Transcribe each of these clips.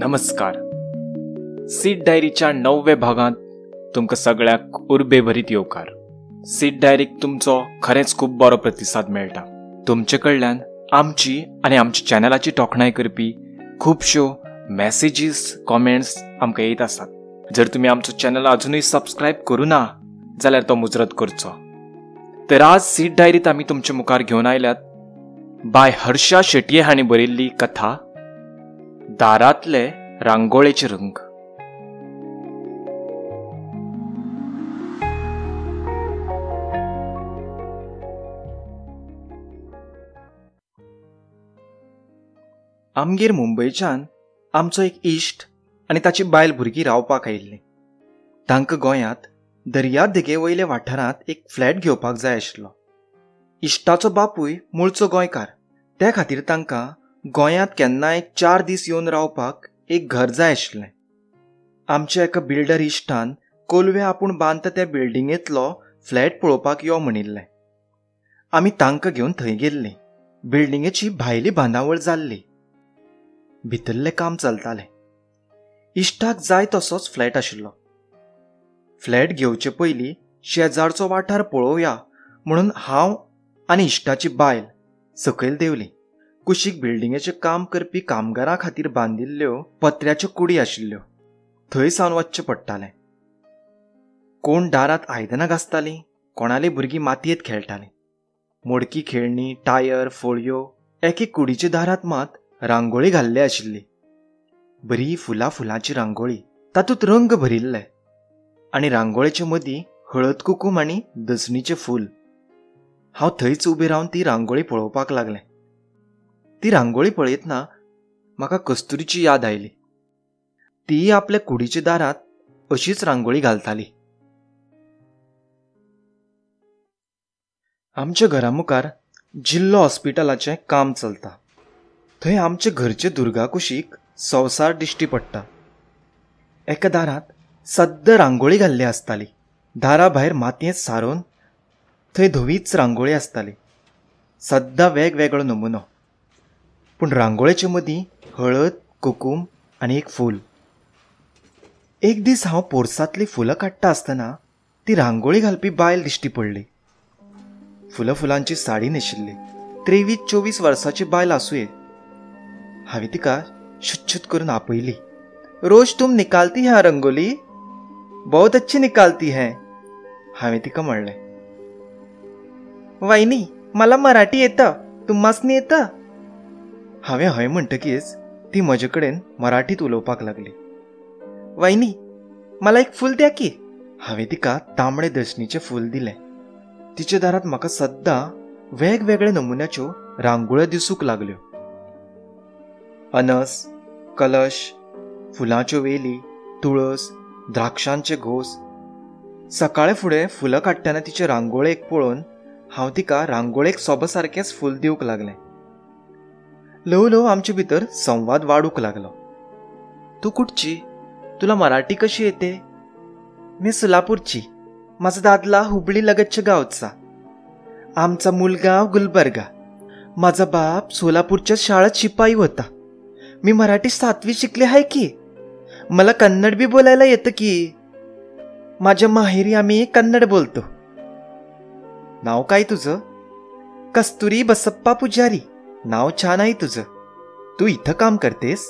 नमस्कार. सीड डायरीच्या 9व्या भागात तुमकां सगळ्याक उर्बेभरीत येवकार. सीड डायरीक तुमचो खरेंच खूब बरो प्रतिसाद मेळटा. तुमचे कडल्यान आमची आनी आमच्या चॅनलाची तोखणाय करपी खूबश्यो मॅसेजीस, कॉमेंट्स आमकां येत आसात. जर तुमी आमचो चॅनल अजुनूय सबस्क्रायब करूना जाल्यार तो मुजरत करचो. तर आज सीड डायरीत आमी तुमचे मुखार घेवन आयल्यात बाय हर्षा शेटये हांणी बरयल्ली कथा दारांतले रांगोळेचे रंग. आमगेर मुंबयच्यान आमचो एक इश्ट आनी ताची बायल भुरगीं रावपाक आयिल्लीं. तांकां गोंयांत दर्या देगे वयले वाठारांत एक फ्लॅट घेवपाक जाय आशिल्लो. इश्टाचो बापूय मूळचो गोंयकार, त्या खातीर तांकां गोंयांत केन्नाय 4 दीस येवन रावपाक एक घर जाय आशिल्लें. आमच्या एका बिल्डर इश्टान कोलवे आपूण बांदता त्या बिल्डिंगेंतलो फ्लॅट पळोवपाक यो म्हणिल्लें. आमी तांकां घेवन थंय गेल्लीं. बिल्डिंगेची भायली बांदावळ जाल्ली. भितरलें काम चलतालें. इश्टाक जाय तसोच फ्लॅट आशिल्लो. फ्लॅट घेवचे पयलीं शेजारचो वाठार पळोवया म्हणून हांव आनी इश्टाची बायल सकयल देवलीं. कुशीक बिल्डिंगेचें काम करपी कामगारां खातीर बांदिल्ल्यो पत्र्याच्यो कुडी आशिल्ल्यो. थंय सावन वचचें पडटालें. कोण दारांत आयदनां घासतालीं, कोणालीं भुरगीं मातयेंत खेळटालीं. मोडकी खेळणीं, टायर, फळयो, एके कुडीच्या दारांत मात रांगोळी घाल्ली आशिल्ली. बरी फुलांची रांगोळी, तातूंत रंग भरिल्ले, आनी रांगोळेचे मदीं हळद कुकूम आनी दसणीचें फूल. हांव थंयच उबें रावन ती रांगोळी पळोवपाक लागलें. ती रांगोळी पळयतना म्हाका कस्तुरीची याद आयली. ती आपल्या कुडीच्या दारांत अशीच रांगोळी घालताली. आमच्या घरा मुखार जिल्लो हॉस्पिटलाचें काम चलता. थंय आमचे घरचे दुर्गा कुशीक संवसार दिश्टी पडटा. एका दारांत सद्द रांगोळी घाल्ली आसताली. दारा भायर मातयेंत सारोवन थंय धवीच रांगोळी आसताली. सद्दां वेगवेगळो नमुनो, पूण रांगोळेचे मदीं हळद, कुकूम आनी एक फूल. एक दीस हांव पोरसांतलीं फुलां काडटा आसतना ती रांगोळी घालपी बायल दिश्टी पडली. फुलांची साडी न्हेशिल्ली. 23-24 वर्साची बायल आसूये. हांवें तिका शुच्छ करून आपयली. रोज तुम निकालती है रंगोली, बहुत अच्छी निकालती है, हांवें तिका म्हणलें. वहिनी, मला मराठी येतं, तुम्हासनी येतं? हांवें हय म्हणटकीच ती म्हजे कडेन मराठीत उलोवपाक लागली. वहिनी, मला एक फूल द्या की. हांवें तिका तांबडे दसणीचें फूल दिलें. तिच्या दारांत म्हाका सद्दां वेगवेगळ्या नमुन्याच्यो रांगोळ्यो दिसूंक लागल्यो. अनस, कलश, फुलांच्यो वेली, तुळस, द्राक्षांचे घोस. सकाळी फुडें फुलां काडटना तिचे रांगोळेक पळोवन हांव तिका रांगोळेक सोब सारकेंच फूल दिवंक लागलें. ल्हव ल्हव आमचे भितर संवाद वाडूंक लागलो. तूं कुठची? तुला मराठी कशी येते? मी सोलापूरची. माझा दादला हुबळी लगतच्या गावचा. आमचा मुलगा गुलबर्गा. माझा बाप सोलापूरच्या शाळेत शिपाई होता. मी मराठी 7वी शिकले आहे की. मला कन्नड बी बोलायला येतं की. माझ्या माहेरी आम्ही कन्नड बोलतो. नाव काय तुझं? कस्तुरी बसप्पा पुजारी. नाव छान आहे तुझं. तू इथं काम करतेस?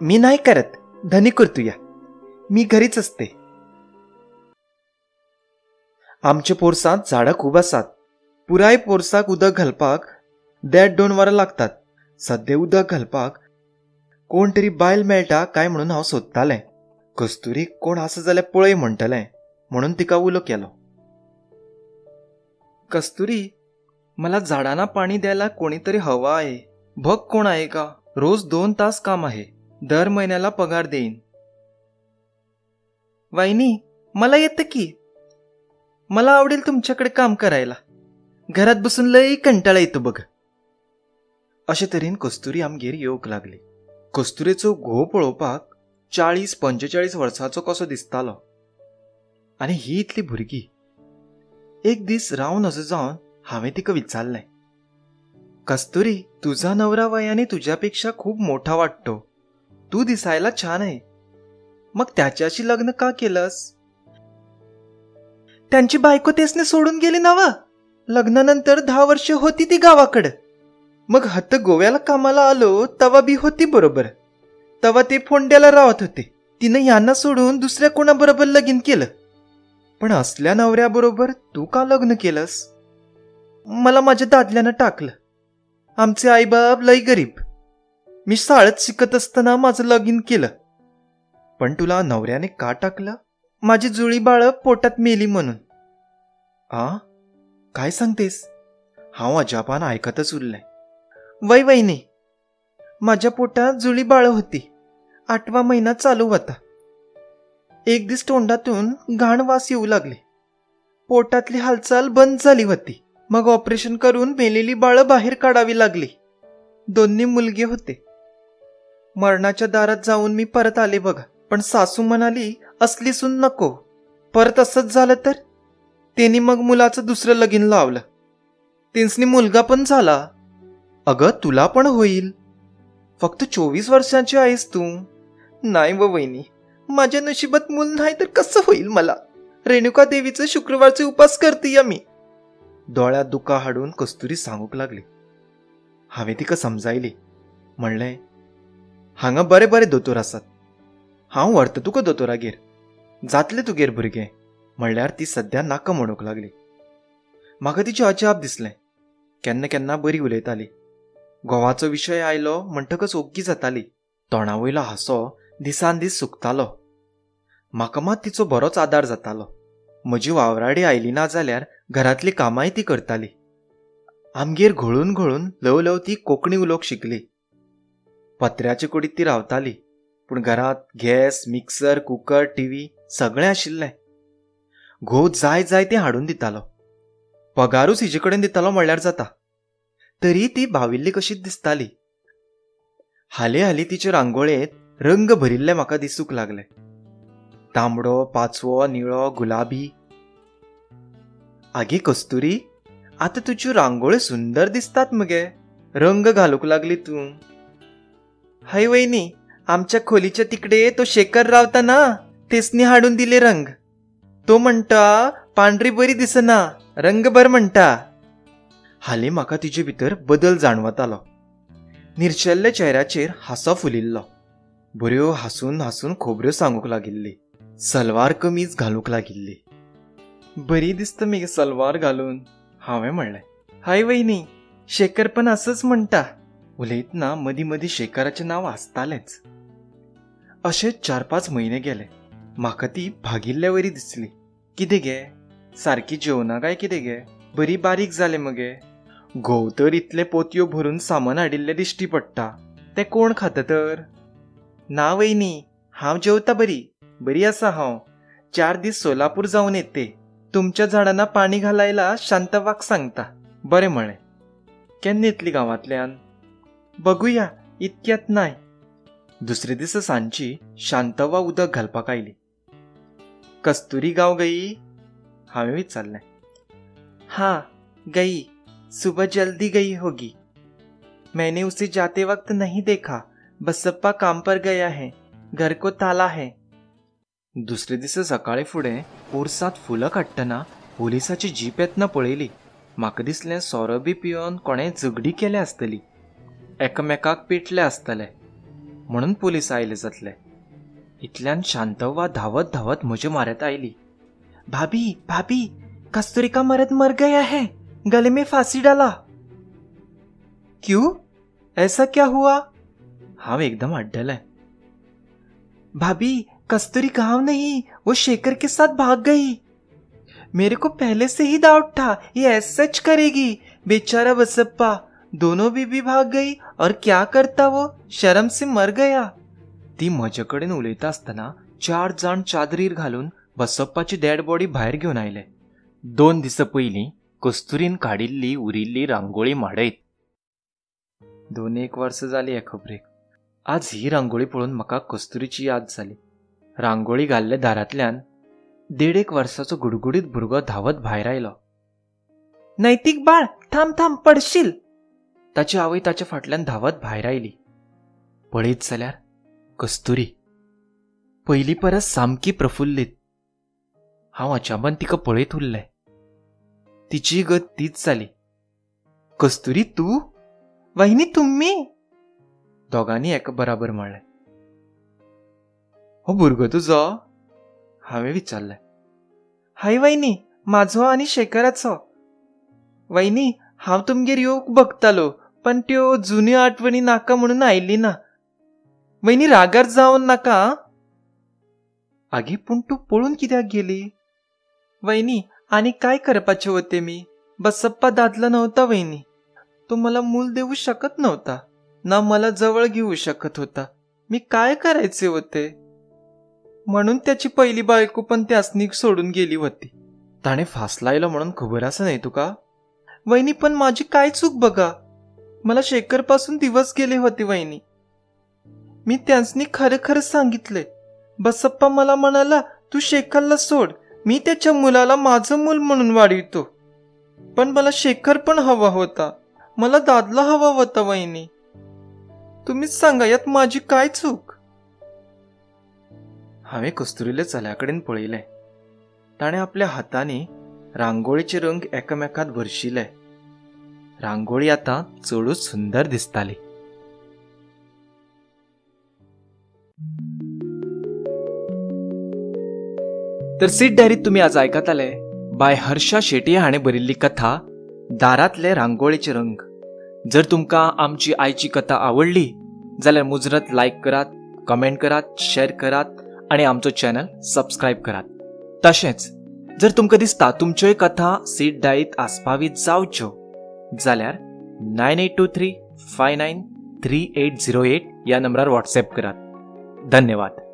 मी नाही करत, धनी करतूया. मी घरीच असते. आमच्या पोरसांत झाडां खूब आसात. पुराय पोरसाक उदक घालपाक 1.5-2 वरां लागतात. सद्या उदक घालपाक कोण तरी बायल मेळटा काय म्हणून हांव सोदतालें. कस्तुरीक कोण आसा जाल्यार पळय म्हणटलें म्हणून तिका उलो केलो. कस्तुरी, मला झाडांना पाणी द्यायला कोणीतरी हवा आहे. बघ कोण आहे का? रोज 2 तास काम आहे. दर महिन्याला पगार देईन. वहिनी, मला येतं की. मला आवडेल तुमच्याकडे काम करायला. घरात बसून लई कंटाळा येतो बघ. अशे तरेन कस्तुरी आमगेर येवंक लागली. कस्तुरेचो घोव पळोवपाक 40-45 वर्साचो कसो दिसतालो. आनी ही इतली भुरगी. एक दीस रावन असो जावन हांवें तिका विचारलें, कस्तुरी, तुझा नवरा वयाने तुझ्यापेक्षा खूप मोठा वाटतो. तू दिसायला छान आहे. मग त्याच्याशी लग्न का केलंस? त्यांची बायको तेसने सोडून गेली नावा. लग्नानंतर 10 वर्ष होती ती गावाकडं. मग हत्त गोव्याला कामाला आलो तवा बी होती बरोबर. तवा ते फोंड्याला राहत होते. तिनं यांना सोडून दुसऱ्या कोणाबरोबर लगीन केलं. पण असल्या नवऱ्याबरोबर तू का लग्न केलंस? मला माझ्या दादल्यानं टाकलं. आमचे आईबाप लई गरीब. मी शाळेत शिकत असताना माझं लगीन केलं. पण तुला नवऱ्याने का टाकलं? माझी जुळी बाळं पोटात मेली म्हणून. काय सांगतेस? हांव अजापान ऐकतच उरलंय. वय वहिनी, माझ्या पोटात जुळी बाळं होती. 8वा महिना चालू होता. एक दिवस तोंडातून घाण वास येऊ लागले. पोटातली हालचाल बंद झाली होती. मग ऑपरेशन करून मेलेली बाळं बाहेर काढावी लागली. 2 मुलगे होते. मरणाच्या दारात जाऊन मी परत आले बघा. पण सासू म्हणाली, असली सून नको. परत असंच झालं तर? त्यांनी मग मुलाचं दुसरं लगीन लावलं. त्यांसनी मुलगा पण झाला. अगं, तुला पण होईल. फक्त 24 वर्षांची आहेस तू. नाही व वहिनी, माझ्या नशिबात मूल नाही तर कसं होईल मला? रेणुका देवीचं शुक्रवारचे उपास करते मी. डोळ्यात दुका हाडून कस्तुरी सांगूक लागली. हांवें तिका समजायली. म्हणलें, हांगा बरे बरे दोतोर आसात. हांव व्हरता तुका दोतोरागेर. जातले तुगेर भुरगें. म्हणल्यार ती सद्या नाका म्हणूक लागली. म्हाका तिचे अजाप दिसलें. केन्ना केन्ना बरी उलयताली. घोवाचो विशय आयलो म्हणटकच ओग्गी जाताली. तोंडावयलो हांसो दिसान दीस सुकतालो. म्हाका मात तिचो बरोच आदार जातालो. म्हजी वावराडी आयली ना जाल्यार घरांतली कामांय ती करताली. आमगेर घोळून घोळून ल्हव ल्हव ती कोंकणी उलोवंक शिकली. पत्र्याचे कुडीत ती रावताली. पूण घरांत गॅस, मिक्सर, कुकर, टीव्ही सगळें आशिल्लें. घोव जाय जाय तें हाडून दितालो. पगारूच हिजे कडेन दितालो म्हणल्यार जाता. तरी ती भाविल्ली कशीच दिसताली. हाली हाली तिचे रांगोळेंत रंग भरिल्ले म्हाका दिसूंक लागले. तांबडो, पाचवो, निळो, गुलाबी. आगे कस्तुरी, आता तुज्यो रांगोळ्यो सुंदर दिसतात मगे. रंग घालूक लागली तूं. हय वहिनी, आमच्या खोलीच्या तिकडे तो शेखर रावता ना, तेसनी हाडून दिले रंग. तो म्हणटा पांढरी बरी दिसना, रंग भर म्हणटा. हाली म्हाका तिचे भितर बदल जाणवतालो. निर्शेल्ल्या चेहऱ्याचेर हांसो फुलिल्लो. बऱ्यो हांसून हांसून खोबऱ्यो सांगूक लागिल्ली. सलवार कमीज घालूंक लागिल्ली. बरी दिसता मगे सलवार घालून, हांवें म्हणलें. हय वहिनी, शेखर पण असंच म्हणटा. उलयतना मदीं मदीं शेखराचें नांव आसतालेंच. अशें 4-5 म्हयने गेले. म्हाका ती भागिल्ल्या वरी दिसली. कितें गे, सारकी जेवना काय कितें गे? बरी बारीक जाले मगे. घोव तर इतले पोतयो भरून सामान हाडिल्ले दिश्टी पडटा. ते कोण खाता तर? ना वहिनी, हांव जेवता बरी. बरी आसा हांव. 4 दीस सोलापूर जावन येते. तुमच्या झाडांना पाणी घालायला शांतव्वाक सांगता. बरें म्हळें. केन्ना येतली गांवांतल्यान? बघूया, इतक्यात नाय. दुसरे दिसा सांजची शांतव्वा उदक घालपाक आयली. कस्तुरी गांव गई? हांवें विचारलें. हाँ गई, सुबह जल्दी गई होगी. मैंने उसे जाते वक्त नहीं देखा. बसप्पा काम पर गया है. घर को ताला है. दुसरे दिसा सकाळी फुडें पोरसांत फुलां काडटना पोलिसाची जीप येतना पळयली. म्हाका दिसलें सोरो बी पिवन कोणें झगडी केल्या आसतली. एकामेकाक पेटले आसतले म्हणून पोलीस आयले जातले. इतल्यान शांतव्वा धावत धावत म्हजे म्हऱ्यांत आयली. भाभी भाभी, कस्तूरी का मर्द मर गया है. गले में फांसी डाला. क्यों? ऐसा क्या हुआ? हांव एकदम अड्डलें. भाभी, कस्तूरी गांव नहीं, वो शेखर के साथ भाग गई. मेरे को पहले से ही डाउट था ये ऐसा सच करेगी. बेचारा बसप्पा, दोनों बीबी भाग गई और क्या करता वो, शर्म से मर गया. ती म्हजे कडेन उलयता आसतना 4 जाण चादरीर घालून बसप्पाची डेड बॉडी भायर घेवन आयले. 2 दिसा पयलीं कस्तुरीन काडिल्ली उरिल्ली रांगोळी माडयत. 2-1 वर्स जाली हे खबरेक. आज ही रांगोळी पळोवन म्हाका कस्तुरीची याद जाली. रांगोळी घाल्ले दारांतल्यान 1.5 वर्साचो गुडगुडीत भुरगो धावत भायर आयलो. नैतिक बाळ, थांब थांब, पडशील. ताची आवय ताच्या फाटल्यान धावत भायर आयली. पळयत जाल्यार कस्तुरी पयली परस सामकी प्रफुल्लीत. हांव अचानक तिका पळयत उरलें. तिची गत तीच जाली. कस्तुरी, तू? वहिनी, तुम्ही? दोगांनी एका बराबर म्हणलें. हो भुरगो तुजो? हांवें विचारलें. हाय वहिनी, म्हाजो आनी शेखराचो. वहिनी, हांव तुमगेर येवंक बगतालो, पण त्यो जुन्यो आठवणी नाका म्हणून आयिल्ली ना. वहिनी, रागार जावन नाका. आगे, पूण तूं पळून कित्याक गेली? वहिनी, आणि काय करपाचे होते मी? बसप्पा दादला नव्हता वहिनी. तो मला मूल देऊ शकत नव्हता, ना मला जवळ घेऊ शकत होता. मी काय करायचे होते? म्हणून त्याची पहिली बायको पण त्यासनी सोडून गेली होती. ताणे फास लायलो म्हणून खबर असं नाही तुका? वहिनी, पण माझी काय चूक बघा. मला शेखर पासून दिवस गेले होते वहिनी. मी त्यांसनी खरं खरं सांगितले. बसप्पा मला म्हणाला, तू शेखरला सोड, मी त्याच्या मुलाला माझं मूल म्हणून वाढवितो. पण मला शेखर पण हवा होता, मला दादला हवा होता. वहिनी, तुम्हीच सांगा, यात माझी काय चूक? हांवें कस्तुरीले चल्याकडेन पळयलें. ताणें आपल्या हातांनी रांगोळीचे रंग एकामेकांत भरशिले. रांगोळी आतां चडूच सुंदर दिसताली. तर सीट डायरीत तुम्ही आज आयकताले बाय हर्षा शेटये हाणें बरिल्ली कथा दारांतले रांगोळीचे रंग. जर तुमकां आमची आयची कथा आवडली जाल्यार मुजरत लायक करात, कमेंट करात, शेअर करात आणि आमचो चॅनल सबस्क्राईब करात. तशेंच जर तुमकां दिसता तुमच्योय कथा सीट डायरीत आस्पावीत जावच्यो जाल्यार 9823593808 ह्या नंबरार व्हॉट्सॲप करात. धन्यवाद.